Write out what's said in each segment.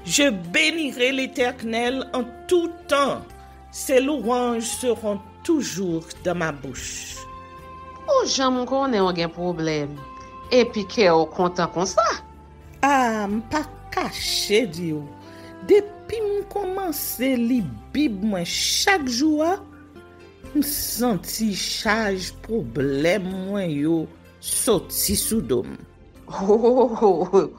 Je bénirai l'Éternel en tout temps. Ses louanges seront toujours dans ma bouche. Oh, j'aime qu'on ait un problème. Et puis qu'elle est content comme ça. Ah, m'pas caché, Dieu. Depuis que je commence à lire la Bible chaque jour, je sens charge problème moi yo sorti sous dôme. Oh,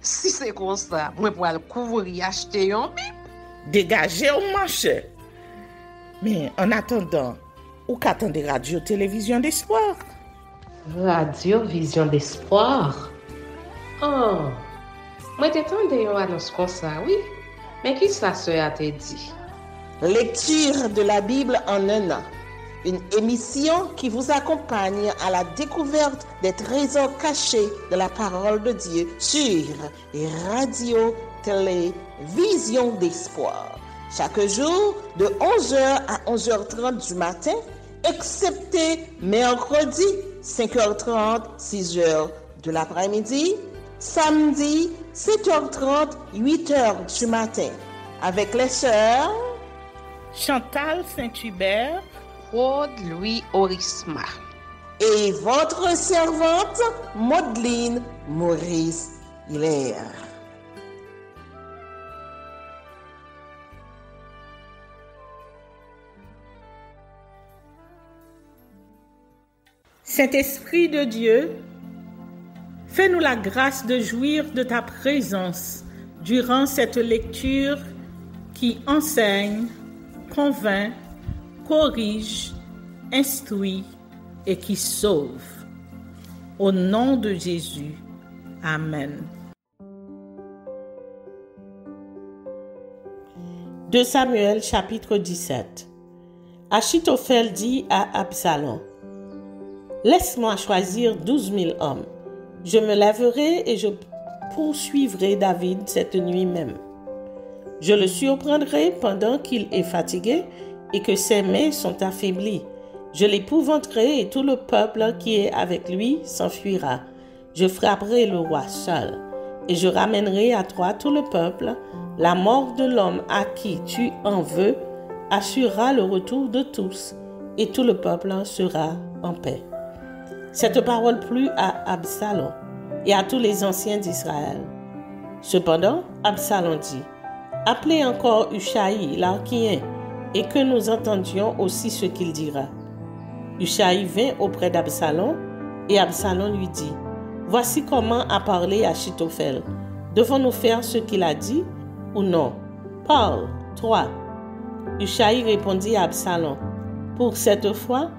si c'est comme ça, moi pour le couvrir acheter un Bible. Dégagez au marché. Mais en attendant, ou qu'attendez radio télévision d'espoir? Radio Vision d'Espoir. Oh, moi t'attendais une annonce comme ça, oui. Mais qui ça a te dit? Lecture de la Bible en un an. Une émission qui vous accompagne à la découverte des trésors cachés de la parole de Dieu sur Radio Télévision d'Espoir. Chaque jour de 11h à 11h30 du matin, excepté mercredi 5h30, 6h de l'après-midi, samedi 7h30, 8h du matin, avec les sœurs Chantal Saint-Hubert, Claude Louis Orisma et votre servante Maudeline Maurice Hilaire. Saint-Esprit de Dieu, fais-nous la grâce de jouir de ta présence durant cette lecture qui enseigne, convainc, corrige, instruit et qui sauve. Au nom de Jésus. Amen. 2 Samuel chapitre 17. Achitophel dit à Absalom: laisse-moi choisir 12 000 hommes. Je me lèverai et je poursuivrai David cette nuit même. Je le surprendrai pendant qu'il est fatigué et que ses mains sont affaiblies. Je l'épouvanterai et tout le peuple qui est avec lui s'enfuira. Je frapperai le roi seul et je ramènerai à toi tout le peuple. La mort de l'homme à qui tu en veux assurera le retour de tous et tout le peuple sera en paix. Cette parole plut à Absalom et à tous les anciens d'Israël. Cependant, Absalom dit: appelez encore Ushaï l'Archien et que nous entendions aussi ce qu'il dira. Ushaï vint auprès d'Absalom et Absalom lui dit: voici comment a parlé Achitophel. Devons-nous faire ce qu'il a dit ou non? Parle, toi. Ushaï répondit à Absalom: pour cette fois,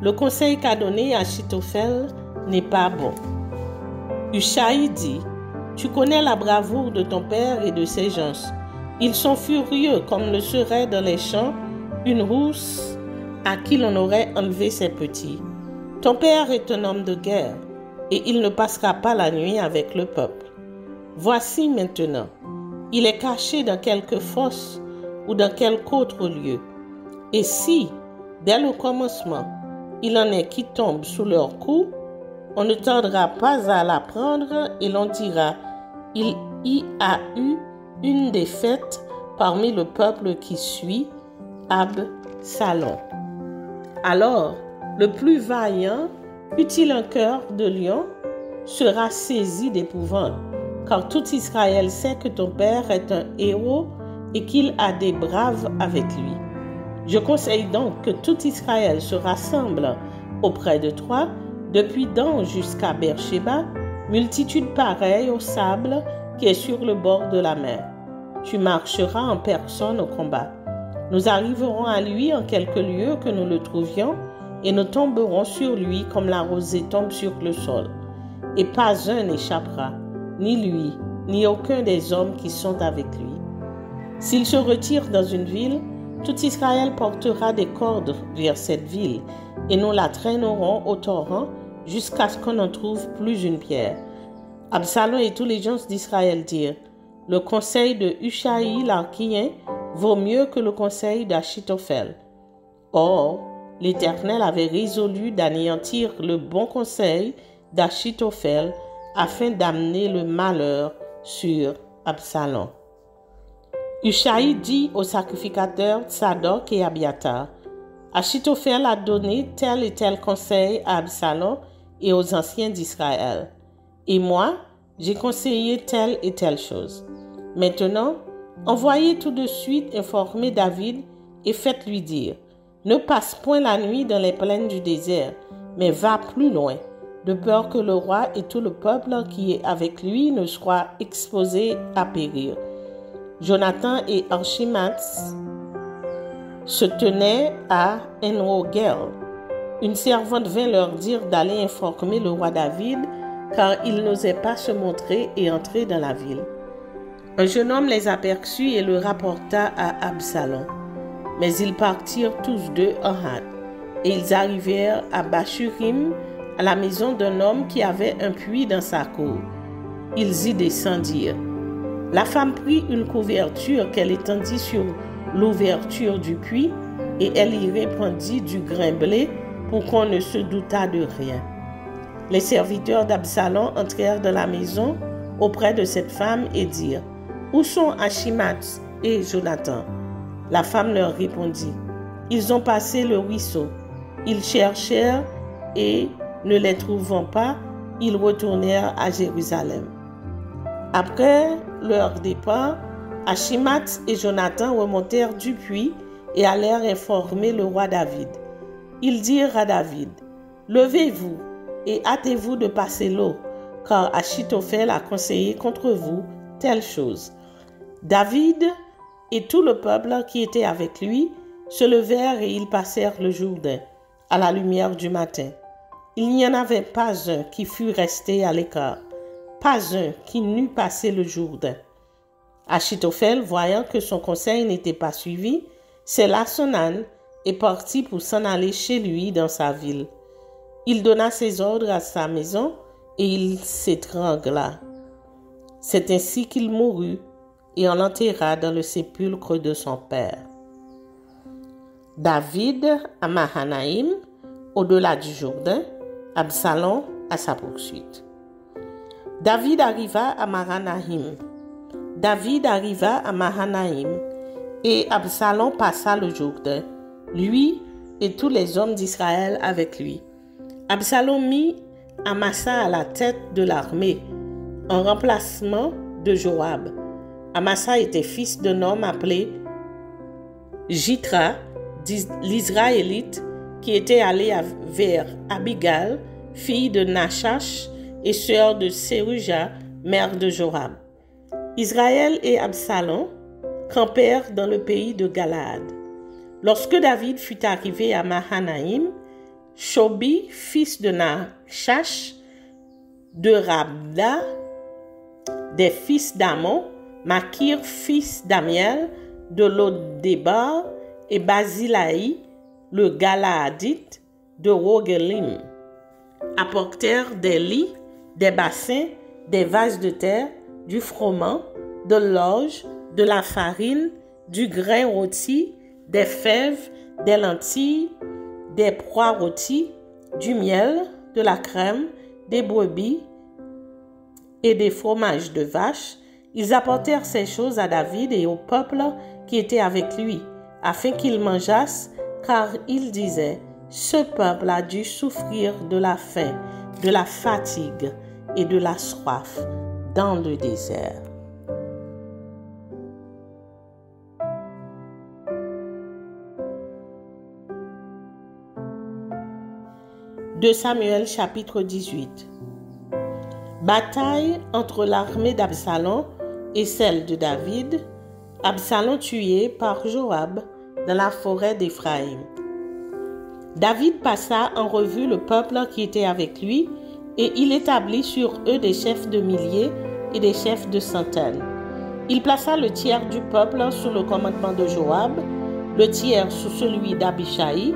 le conseil qu'a donné Achitophel n'est pas bon. Ushaï dit: tu connais la bravoure de ton père et de ses gens. Ils sont furieux comme le serait dans les champs une rousse à qui l'on aurait enlevé ses petits. Ton père est un homme de guerre et il ne passera pas la nuit avec le peuple. Voici maintenant, il est caché dans quelque fosse ou dans quelque autre lieu. Et si, dès le commencement, il en est qui tombent sous leur coup, on ne tardera pas à l'apprendre et l'on dira: il y a eu une défaite parmi le peuple qui suit Absalom. Alors, le plus vaillant, eût-il un cœur de lion, sera saisi d'épouvante, car tout Israël sait que ton père est un héros et qu'il a des braves avec lui. Je conseille donc que tout Israël se rassemble auprès de toi, depuis Dan jusqu'à Beersheba, multitude pareille au sable qui est sur le bord de la mer. Tu marcheras en personne au combat. Nous arriverons à lui en quelque lieu que nous le trouvions, et nous tomberons sur lui comme la rosée tombe sur le sol. Et pas un n'échappera, ni lui, ni aucun des hommes qui sont avec lui. S'il se retire dans une ville, tout Israël portera des cordes vers cette ville, et nous la traînerons au torrent jusqu'à ce qu'on n'en trouve plus une pierre. Absalom et tous les gens d'Israël dirent: le conseil de Ushaï l'Archien vaut mieux que le conseil d'Achitophel. Or, l'Éternel avait résolu d'anéantir le bon conseil d'Achitophel afin d'amener le malheur sur Absalom. Ushaï dit aux sacrificateurs Tsadok et Abiatar, Achitophel a donné tel et tel conseil à Absalom et aux anciens d'Israël. Et moi, j'ai conseillé telle et telle chose. Maintenant, envoyez tout de suite informer David et faites-lui dire, ne passe point la nuit dans les plaines du désert, mais va plus loin, de peur que le roi et tout le peuple qui est avec lui ne soient exposés à périr. Jonathan et Archimax se tenaient à Enrogel. Une servante vint leur dire d'aller informer le roi David, car il n'osait pas se montrer et entrer dans la ville. Un jeune homme les aperçut et le rapporta à Absalom. Mais ils partirent tous deux en hâte, et ils arrivèrent à Bachurim, à la maison d'un homme qui avait un puits dans sa cour. Ils y descendirent. La femme prit une couverture qu'elle étendit sur l'ouverture du puits, et elle y répandit du grain blé pour qu'on ne se doutât de rien. Les serviteurs d'Absalom entrèrent dans la maison auprès de cette femme et dirent, « Où sont Achimath et Jonathan ?» La femme leur répondit, « Ils ont passé le ruisseau. » Ils cherchèrent et, ne les trouvant pas, ils retournèrent à Jérusalem. Après leur départ, Achimath et Jonathan remontèrent du puits et allèrent informer le roi David. Ils dirent à David, « Levez-vous et hâtez-vous de passer l'eau, car Achitophel a conseillé contre vous telle chose. » David et tout le peuple qui était avec lui se levèrent et ils passèrent le Jourdain à la lumière du matin. Il n'y en avait pas un qui fût resté à l'écart, pas un qui n'eût passé le Jourdain. Achitophel, voyant que son conseil n'était pas suivi, sella son âne et partit pour s'en aller chez lui dans sa ville. Il donna ses ordres à sa maison et il s'étrangla. C'est ainsi qu'il mourut et on l'enterra dans le sépulcre de son père. David à Mahanaïm, au-delà du Jourdain, Absalom à sa poursuite. David arriva à Mahanaïm. Et Absalom passa le Jourdain, lui et tous les hommes d'Israël avec lui. Absalom mit Amasa à la tête de l'armée, en remplacement de Joab. Amasa était fils d'un homme appelé Jitra, l'Israélite, qui était allé vers Abigail, fille de Nachash et sœur de Séruja, mère de Joram. Israël et Absalom campèrent dans le pays de Galaad. Lorsque David fut arrivé à Mahanaïm, Shobi, fils de Nachash, de Rabda, des fils d'Amon, Makir, fils d'Amiel, de Lodébar, et Basilaï, le Galaadite, de Rogelim, apportèrent des lits, des bassins, des vases de terre, du froment, de l'orge, de la farine, du grain rôti, des fèves, des lentilles, des pois rôtis, du miel, de la crème, des brebis et des fromages de vache. Ils apportèrent ces choses à David et au peuple qui était avec lui, afin qu'ils mangeassent, car ils disaient, « Ce peuple a dû souffrir de la faim, de la fatigue et de la soif dans le désert. » 2 Samuel chapitre 18. Bataille entre l'armée d'Absalom et celle de David. Absalom tué par Joab dans la forêt d'Éphraïm. David passa en revue le peuple qui était avec lui et il établit sur eux des chefs de milliers et des chefs de centaines. Il plaça le tiers du peuple sous le commandement de Joab, le tiers sous celui d'Abishai,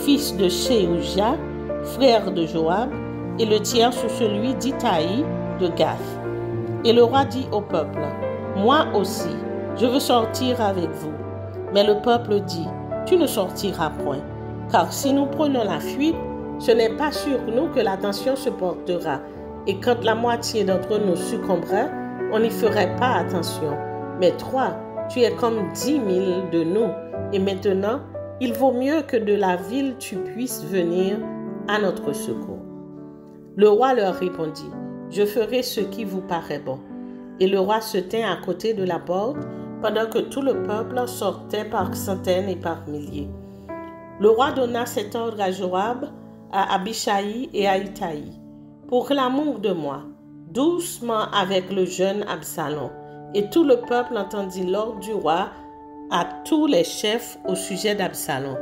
fils de Séruja, frère de Joab, et le tiers sous celui d'Itaï de Gath. Et le roi dit au peuple, « Moi aussi, je veux sortir avec vous. » Mais le peuple dit, « Tu ne sortiras point, car si nous prenons la fuite, ce n'est pas sur nous que l'attention se portera, et quand la moitié d'entre nous succombera, on n'y ferait pas attention. Mais toi, tu es comme 10 000 de nous, et maintenant, il vaut mieux que de la ville tu puisses venir à notre secours. » Le roi leur répondit, « Je ferai ce qui vous paraît bon. » Et le roi se tint à côté de la porte, pendant que tout le peuple sortait par centaines et par milliers. Le roi donna cet ordre à Joab, à Abishai et à Itaï. « Pour l'amour de moi, doucement avec le jeune Absalom. » Et tout le peuple entendit l'ordre du roi à tous les chefs au sujet d'Absalom.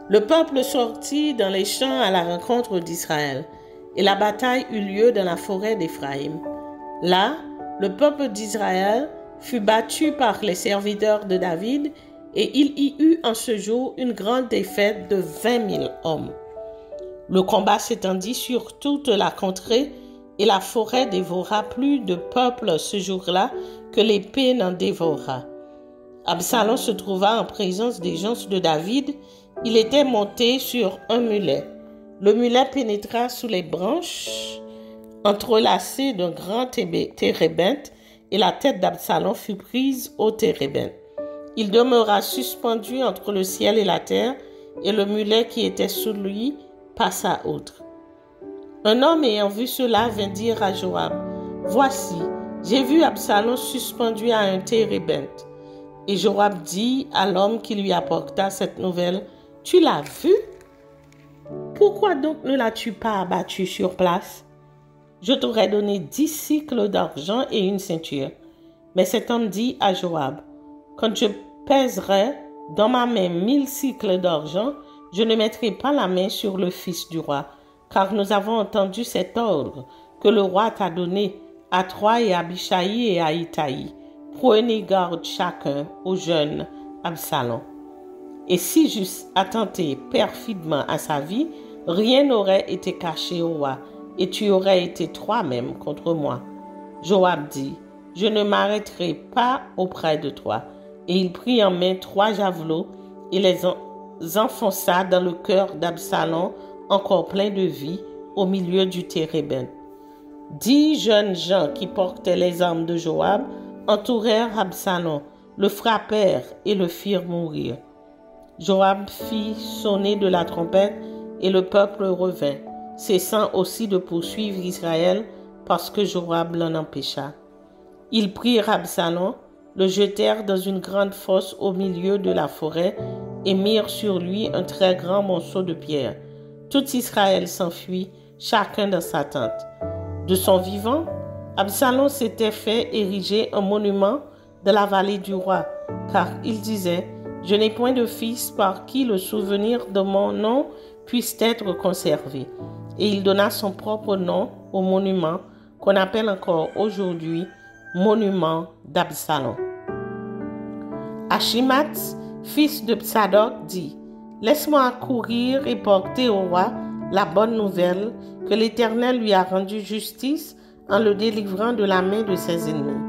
Le peuple sortit dans les champs à la rencontre d'Israël, et la bataille eut lieu dans la forêt d'Éphraïm. Là, le peuple d'Israël fut battu par les serviteurs de David, et il y eut en ce jour une grande défaite de 20 000 hommes. Le combat s'étendit sur toute la contrée, et la forêt dévora plus de peuple ce jour-là que l'épée n'en dévora. Absalom se trouva en présence des gens de David. Il était monté sur un mulet. Le mulet pénétra sous les branches entrelacées d'un grand térébinthe, et la tête d'Absalom fut prise au térébinthe. Il demeura suspendu entre le ciel et la terre, et le mulet qui était sous lui passa outre. Un homme ayant vu cela vint dire à Joab, « Voici, j'ai vu Absalom suspendu à un térébinthe. » Et Joab dit à l'homme qui lui apporta cette nouvelle, « Tu l'as vu? Pourquoi donc ne l'as-tu pas abattu sur place? Je t'aurais donné 10 cycles d'argent et une ceinture. » Mais cet homme dit à Joab, « Quand je pèserai dans ma main 1000 cycles d'argent, je ne mettrai pas la main sur le fils du roi, car nous avons entendu cet ordre que le roi t'a donné à toi et à Abishai et à Itaï. Prenez garde chacun au jeune Absalom. Et si j'eusse attenté perfidement à sa vie, rien n'aurait été caché au roi, et tu aurais été toi-même contre moi. » Joab dit, « Je ne m'arrêterai pas auprès de toi. » Et il prit en main 3 javelots et les enfonça dans le cœur d'Absalom, encore plein de vie, au milieu du térébinthe. 10 jeunes gens qui portaient les armes de Joab entourèrent Absalom, le frappèrent et le firent mourir. Joab fit sonner de la trompette et le peuple revint, cessant aussi de poursuivre Israël parce que Joab l'en empêcha. Ils prirent Absalom, le jetèrent dans une grande fosse au milieu de la forêt et mirent sur lui un très grand monceau de pierre. Tout Israël s'enfuit, chacun dans sa tente. De son vivant, Absalom s'était fait ériger un monument dans la vallée du roi, car il disait, « Je n'ai point de fils par qui le souvenir de mon nom puisse être conservé. » Et il donna son propre nom au monument qu'on appelle encore aujourd'hui monument d'Absalom. Achimath, fils de Tsadok, dit, « Laisse-moi courir et porter au roi la bonne nouvelle que l'Éternel lui a rendu justice en le délivrant de la main de ses ennemis. »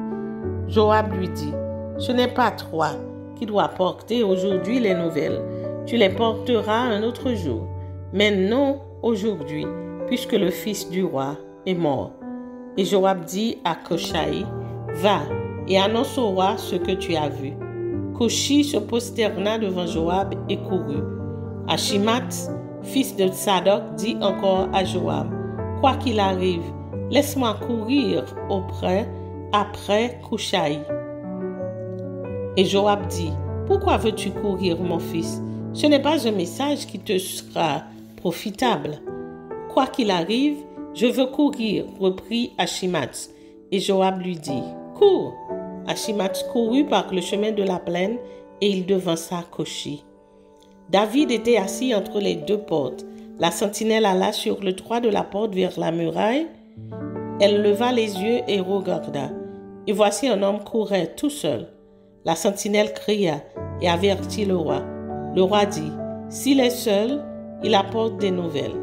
Joab lui dit, « Ce n'est pas toi qui dois porter aujourd'hui les nouvelles. Tu les porteras un autre jour, mais non aujourd'hui, puisque le fils du roi est mort. » Et Joab dit à Cushai, « Va et annonce au roi ce que tu as vu. » Cushi se prosterna devant Joab et courut. Achimath, fils de Tsadok, dit encore à Joab, « Quoi qu'il arrive, laisse-moi courir après Cushai. » Et Joab dit, « Pourquoi veux-tu courir, mon fils? Ce n'est pas un message qui te sera profitable. » « Quoi qu'il arrive, je veux courir, reprit Achimath. Et Joab lui dit, « Cours !» Achimath courut par le chemin de la plaine et il devança Cushi. David était assis entre les 2 portes. La sentinelle alla sur le toit de la porte vers la muraille. Elle leva les yeux et regarda. Et voici un homme courait tout seul. La sentinelle cria et avertit le roi. Le roi dit, « S'il est seul, il apporte des nouvelles. »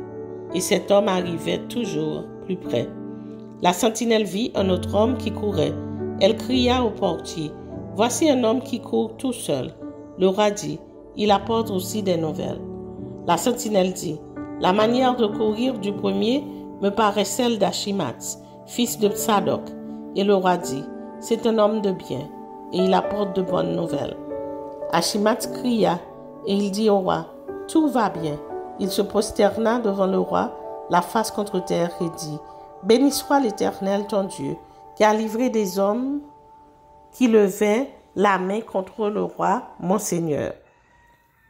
Et cet homme arrivait toujours plus près. La sentinelle vit un autre homme qui courait. Elle cria au portier, « Voici un homme qui court tout seul. » Le roi dit, « Il apporte aussi des nouvelles. » La sentinelle dit, « La manière de courir du premier me paraît celle d'Achimath, fils de Tsadok. » Et le roi dit, « C'est un homme de bien. » et il apporte de bonnes nouvelles. Achimath cria et il dit au roi, « Tout va bien. » Il se prosterna devant le roi, la face contre terre, et dit, « Béni soit l'Éternel ton Dieu, qui a livré des hommes qui levaient la main contre le roi, mon Seigneur. »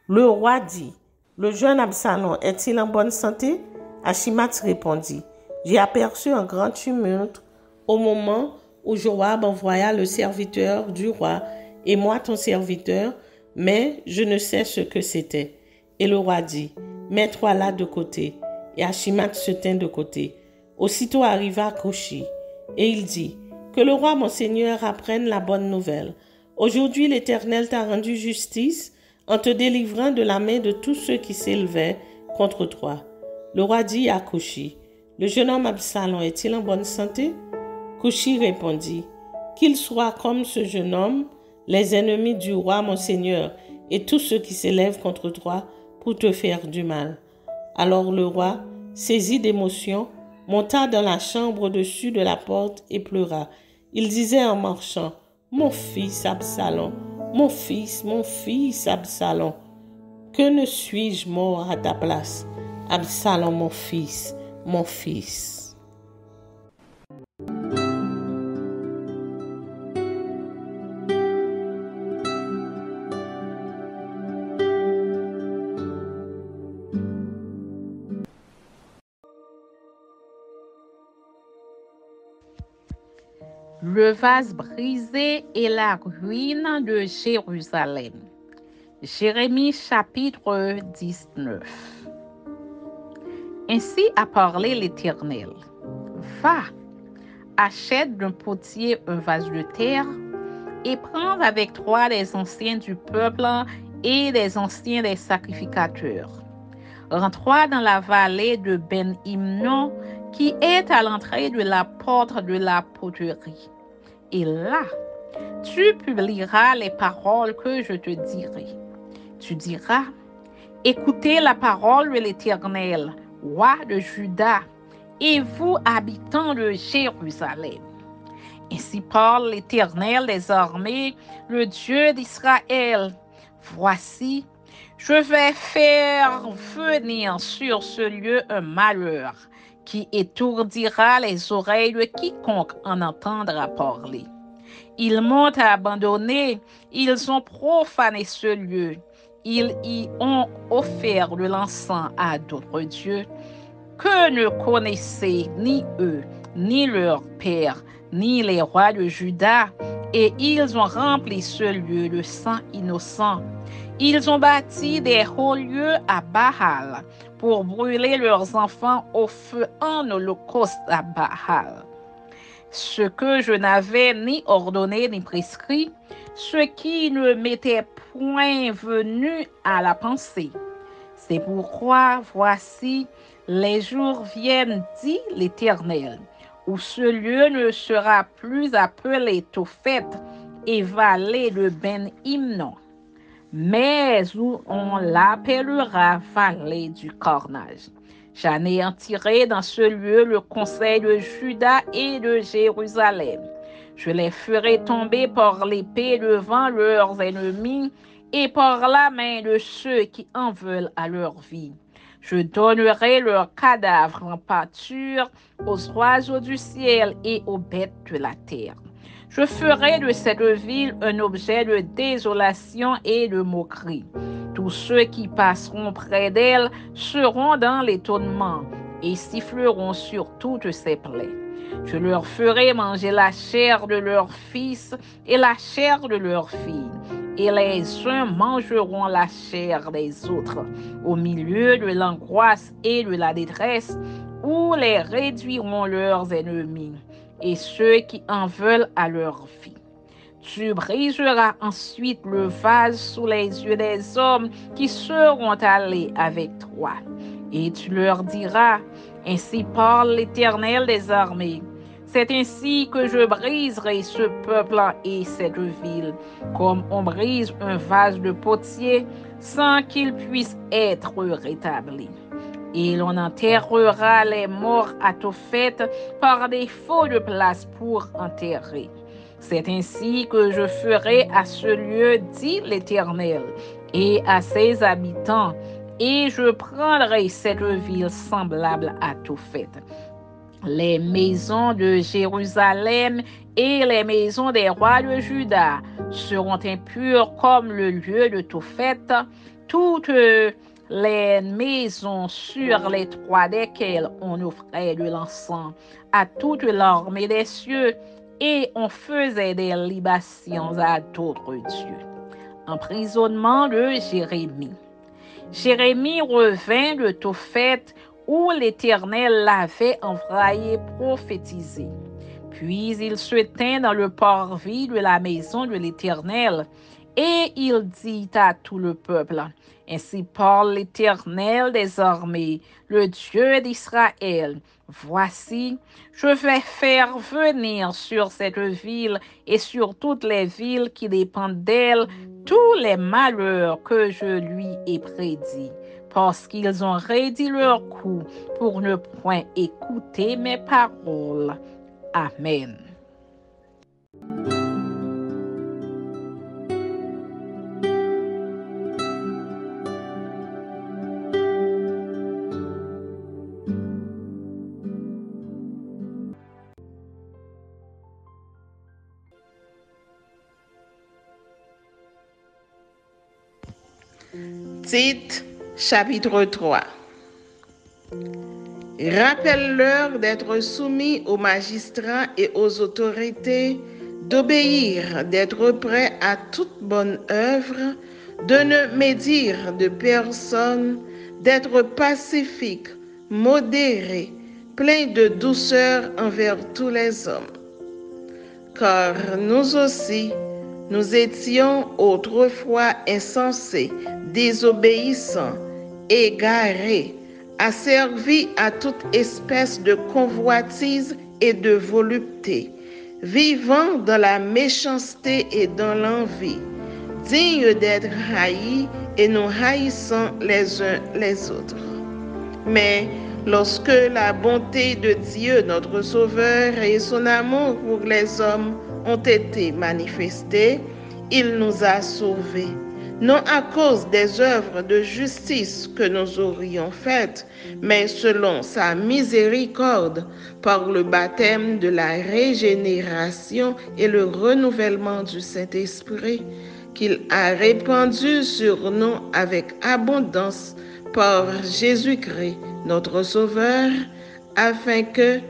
Le roi dit, « Le jeune Absalom est-il en bonne santé ?» Achimath répondit, « J'ai aperçu un grand tumulte au moment où Joab envoya le serviteur du roi et moi ton serviteur, mais je ne sais ce que c'était. » Et le roi dit, « Mets-toi là de côté. » Et Achimath se tint de côté. Aussitôt arriva Cushi, et il dit, « Que le roi mon seigneur apprenne la bonne nouvelle. Aujourd'hui l'Éternel t'a rendu justice en te délivrant de la main de tous ceux qui s'élevaient contre toi. » Le roi dit à Cushi, « Le jeune homme Absalom est-il en bonne santé ?» Cushi répondit, « Qu'il soit comme ce jeune homme, les ennemis du roi mon seigneur et tous ceux qui s'élèvent contre toi pour te faire du mal. » Alors le roi, saisi d'émotion, monta dans la chambre au-dessus de la porte et pleura. Il disait en marchant, « Mon fils Absalom, mon fils Absalom, que ne suis-je mort à ta place? Absalom, mon fils, mon fils. » Le vase brisé et la ruine de Jérusalem. Jérémie chapitre 19. Ainsi a parlé l'Éternel. Va, achète d'un potier un vase de terre et prends avec toi les anciens du peuple et les anciens des sacrificateurs. Rends-toi dans la vallée de Ben-Himnon qui est à l'entrée de la porte de la poterie. Et là, tu publieras les paroles que je te dirai. Tu diras, écoutez la parole de l'Éternel, roi de Juda, et vous, habitants de Jérusalem. Ainsi parle l'Éternel des armées, le Dieu d'Israël. Voici, je vais faire venir sur ce lieu un malheur qui étourdira les oreilles de quiconque en entendra parler. Ils m'ont abandonné, ils ont profané ce lieu, ils y ont offert de l'encens à d'autres dieux que ne connaissaient ni eux, ni leurs pères, ni les rois de Juda, et ils ont rempli ce lieu de sang innocent. Ils ont bâti des hauts lieux à Baal pour brûler leurs enfants au feu en holocauste à Baal. Ce que je n'avais ni ordonné ni prescrit, ce qui ne m'était point venu à la pensée. C'est pourquoi, voici, les jours viennent, dit l'Éternel, où ce lieu ne sera plus appelé Tophet et vallée de Ben-Himnon, mais où on l'appellera vallée du carnage. J'anéantirai dans ce lieu le conseil de Juda et de Jérusalem. Je les ferai tomber par l'épée devant leurs ennemis et par la main de ceux qui en veulent à leur vie. Je donnerai leurs cadavres en pâture aux oiseaux du ciel et aux bêtes de la terre. Je ferai de cette ville un objet de désolation et de moquerie. Tous ceux qui passeront près d'elle seront dans l'étonnement et siffleront sur toutes ses plaies. Je leur ferai manger la chair de leurs fils et la chair de leurs filles, et les uns mangeront la chair des autres, au milieu de l'angoisse et de la détresse, où les réduiront leurs ennemis et ceux qui en veulent à leur vie. Tu briseras ensuite le vase sous les yeux des hommes qui seront allés avec toi. Et tu leur diras, ainsi parle l'Éternel des armées. C'est ainsi que je briserai ce peuple et cette ville, comme on brise un vase de potier sans qu'il puisse être rétabli. Et l'on enterrera les morts à Tophet par défaut de place pour enterrer. C'est ainsi que je ferai à ce lieu, dit l'Éternel, et à ses habitants, et je prendrai cette ville semblable à Tophet. Les maisons de Jérusalem et les maisons des rois de Juda seront impures comme le lieu de Tophet. Toutes les maisons sur les toits desquelles on offrait de l'encens à toute l'armée des cieux et on faisait des libations à d'autres dieux. Emprisonnement de Jérémie. Jérémie revint de Tophet où l'Éternel l'avait envoyé prophétiser. Puis il se tint dans le parvis de la maison de l'Éternel, et il dit à tout le peuple, « Ainsi parle l'Éternel des armées, le Dieu d'Israël. Voici, je vais faire venir sur cette ville et sur toutes les villes qui dépendent d'elle tous les malheurs que je lui ai prédits, parce qu'ils ont raidi leur cou pour ne point écouter mes paroles. » Amen. Tite, chapitre 3. Rappelle-leur d'être soumis aux magistrats et aux autorités, d'obéir, d'être prêts à toute bonne œuvre, de ne médire de personne, d'être pacifique, modéré, plein de douceur envers tous les hommes. Car nous aussi, nous étions autrefois insensés, désobéissants, égarés, asservis à toute espèce de convoitise et de volupté, vivant dans la méchanceté et dans l'envie, dignes d'être haïs et nous haïssant les uns les autres. Mais lorsque la bonté de Dieu, notre Sauveur, et son amour pour les hommes ont été manifestés, il nous a sauvés, non à cause des œuvres de justice que nous aurions faites, mais selon sa miséricorde, par le baptême de la régénération et le renouvellement du Saint-Esprit, qu'il a répandu sur nous avec abondance par Jésus-Christ, notre Sauveur, afin que,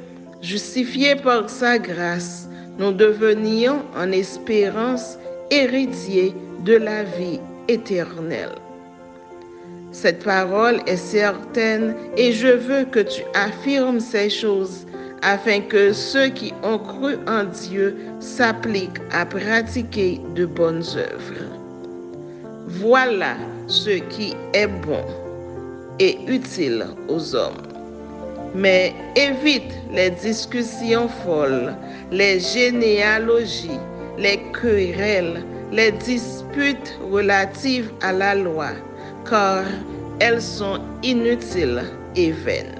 justifiés par sa grâce, nous devenions en espérance héritiers de la vie éternelle. Cette parole est certaine et je veux que tu affirmes ces choses afin que ceux qui ont cru en Dieu s'appliquent à pratiquer de bonnes œuvres. Voilà ce qui est bon et utile aux hommes. Mais évite les discussions folles, les généalogies, les querelles, les disputes relatives à la loi, car elles sont inutiles et vaines.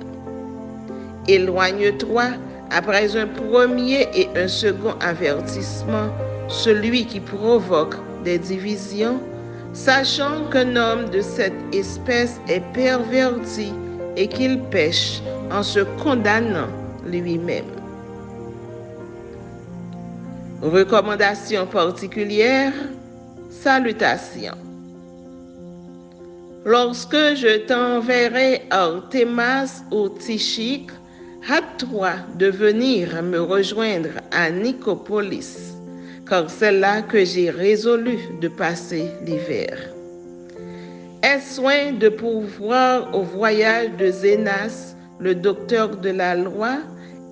Éloigne-toi, après un premier et un second avertissement, celui qui provoque des divisions, sachant qu'un homme de cette espèce est perverti et qu'il pêche en se condamnant lui-même. Recommandation particulière, salutations. Lorsque je t'enverrai Artémas ou Tychique, hâte-toi de venir me rejoindre à Nicopolis, car c'est là que j'ai résolu de passer l'hiver. Aie soin de pourvoir au voyage de Zénas, le docteur de la loi,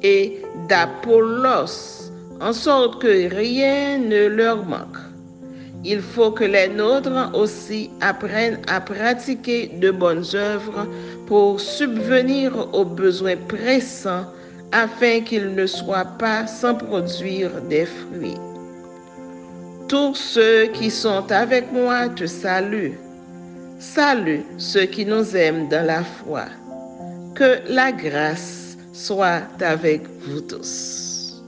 et d'Apollos, en sorte que rien ne leur manque. Il faut que les nôtres aussi apprennent à pratiquer de bonnes œuvres pour subvenir aux besoins pressants afin qu'ils ne soient pas sans produire des fruits. Tous ceux qui sont avec moi te saluent. Salue ceux qui nous aiment dans la foi. Que la grâce soit avec vous tous.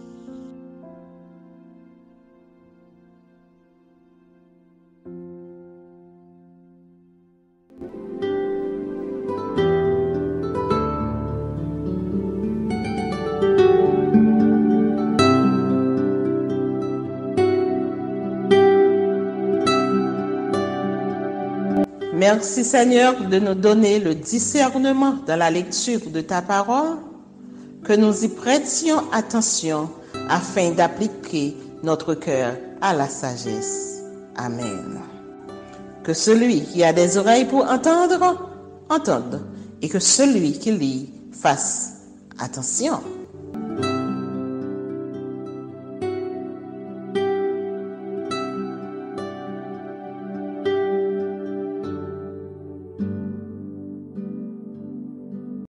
Merci Seigneur de nous donner le discernement dans la lecture de ta parole, que nous y prêtions attention afin d'appliquer notre cœur à la sagesse. Amen. Que celui qui a des oreilles pour entendre, entende, et que celui qui lit fasse attention.